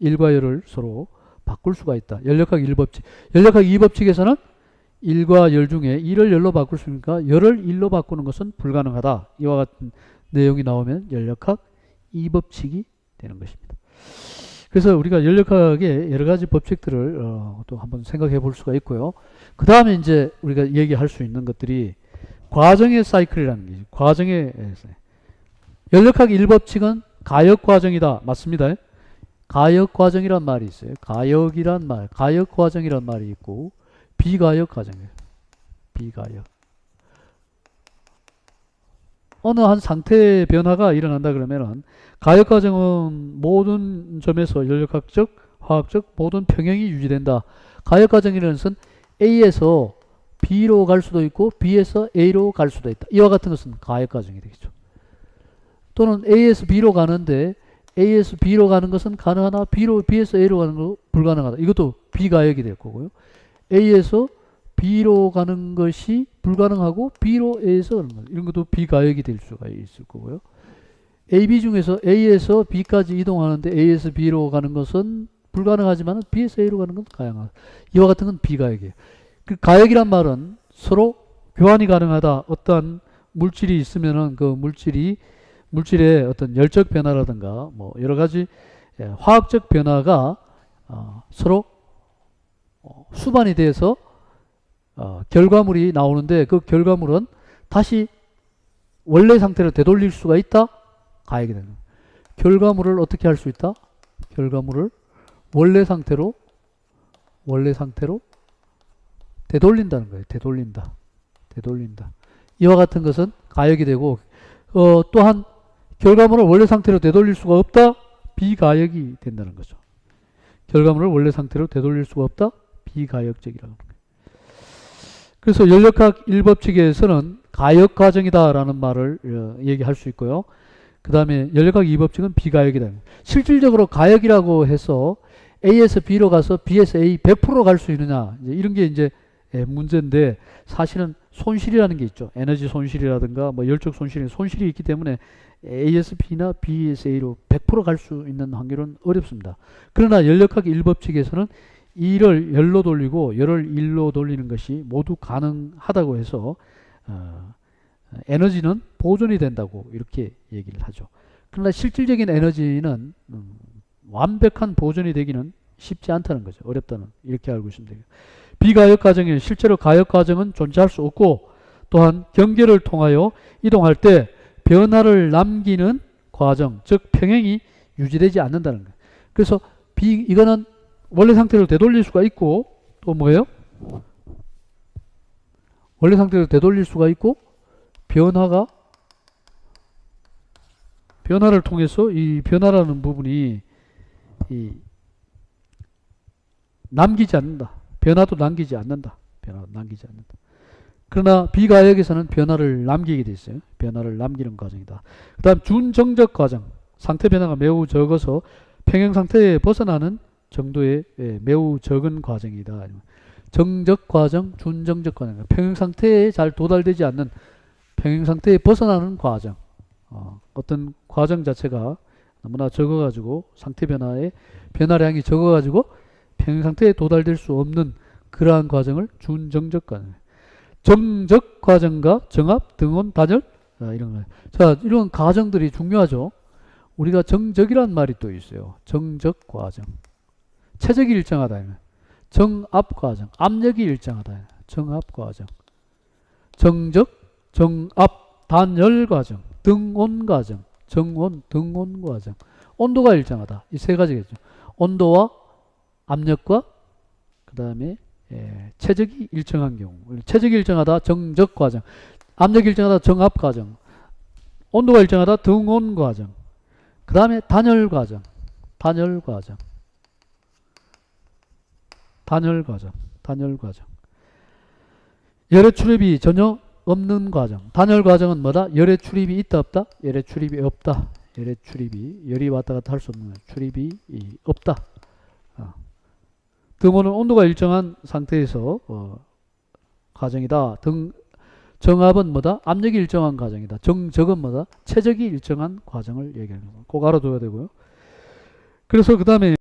1과 열을 서로 바꿀 수가 있다. 열역학 1법칙. 열역학 2법칙에서는 1과 열 중에 1을 열로 바꿀 수 있으니까 열을 1로 바꾸는 것은 불가능하다. 이와 같은 내용이 나오면 열역학 2법칙이 되는 것입니다. 그래서 우리가 열역학의 여러 가지 법칙들을 또 한번 생각해 볼 수가 있고요. 그 다음에 이제 우리가 얘기할 수 있는 것들이 과정의 사이클이라는 게, 과정의 열역학 1법칙은 가역 과정이다. 맞습니다. 가역 과정이란 말이 있어요. 가역이란 말, 가역 과정이란 말이 있고 비가역 과정이에요. 비가역. 어느 한 상태의 변화가 일어난다 그러면은 가역 과정은 모든 점에서 열역학적, 화학적 모든 평형이 유지된다. 가역 과정이라는 것은 A에서 B로 갈 수도 있고 B에서 A로 갈 수도 있다. 이와 같은 것은 가역 과정이 되겠죠. 또는 A에서 B로 가는데 A에서 B로 가는 것은 가능하나 B에서 A로 가는 거 불가능하다. 이것도 비가역이 될 거고요. A에서 B로 가는 것이 불가능하고 B로 A에서 가는 것, 이런 것도 비가역이 될 수가 있을 거고요. AB 중에서 A에서 B까지 이동하는데 A에서 B로 가는 것은 불가능하지만 B에서 A로 가는 건 가능하다. 이와 같은 건 비가역이에요. 그 가역이란 말은 서로 교환이 가능하다. 어떠한 물질이 있으면은 그 물질의 어떤 열적 변화라든가 뭐 여러 가지 화학적 변화가 서로 수반이 돼서 결과물이 나오는데 그 결과물은 다시 원래 상태로 되돌릴 수가 있다? 가역이 되는 거예요. 결과물을 어떻게 할 수 있다? 결과물을 원래 상태로 되돌린다는 거예요. 되돌린다. 이와 같은 것은 가역이 되고 또한 결과물을 원래 상태로 되돌릴 수가 없다? 비가역이 된다는 거죠. 결과물을 원래 상태로 되돌릴 수가 없다? 비가역적이라고 합니다. 그래서 열역학 1법칙에서는 가역 과정이다라는 말을 얘기할 수 있고요. 그 다음에 열역학 2법칙은 비가역이다. 실질적으로 가역이라고 해서 A에서 B로 가서 B에서 A 100% 갈 수 있느냐, 이런 게 이제 문제인데, 사실은 손실이라는 게 있죠. 에너지 손실이라든가 뭐 열적 손실이 있기 때문에 A에서 B나 B에서 A로 100% 갈 수 있는 확률은 어렵습니다. 그러나 열역학 1법칙에서는 2를 열로 돌리고 열을 1로 돌리는 것이 모두 가능하다고 해서 에너지는 보존이 된다고 이렇게 얘기를 하죠. 그러나 실질적인 에너지는 완벽한 보존이 되기는 쉽지 않다는 거죠. 어렵다는, 이렇게 알고 있으면 돼요. 비가역 과정에는 실제로 가역 과정은 존재할 수 없고, 또한 경계를 통하여 이동할 때 변화를 남기는 과정, 즉 평행이 유지되지 않는다는 거예요. 그래서 이거는 원래 상태로 되돌릴 수가 있고, 또 뭐예요? 원래 상태로 되돌릴 수가 있고, 변화를 통해서 이 변화라는 부분이 남기지 않는다. 변화도 남기지 않는다. 그러나 비가역에서는 변화를 남기게 돼 있어요. 변화를 남기는 과정이다. 그 다음 준정적 과정. 상태 변화가 매우 적어서 평형 상태에 벗어나는 정도의 매우 적은 과정이다. 정적 과정, 준정적 과정. 평형 상태에 잘 도달되지 않는, 평형 상태에 벗어나는 과정. 어떤 과정 자체가 너무나 적어가지고 상태 변화의 변화량이 적어가지고 평형 상태에 도달될 수 없는 그러한 과정을 준정적 과정. 정적 과정과 정압, 등온, 단열, 이런 거. 자, 이런 과정들이 중요하죠. 우리가 정적이라는 말이 또 있어요. 정적 과정. 체적이 일정하다. 정압 과정. 압력이 일정하다. 정압 과정. 정적, 정압, 단열 과정, 등온 과정, 정온, 등온 과정. 온도가 일정하다. 이 세 가지겠죠. 온도와 압력과 그 다음에 체적이 일정한 경우. 체적이 일정하다. 정적 과정. 압력이 일정하다. 정압 과정. 온도가 일정하다. 등온 과정. 그 다음에 단열 과정. 단열 과정. 열의 출입이 전혀 없는 과정. 단열 과정은 뭐다? 열의 출입이 있다 없다? 열의 출입이 없다. 열이 왔다 갔다 할 수 없는 출입이 없다. 등온은 온도가 일정한 상태에서 과정이다. 정압은 뭐다? 압력이 일정한 과정이다. 정적은 뭐다? 체적이 일정한 과정을 얘기하는 거. 꼭 알아둬야 되고요. 그래서 그 다음에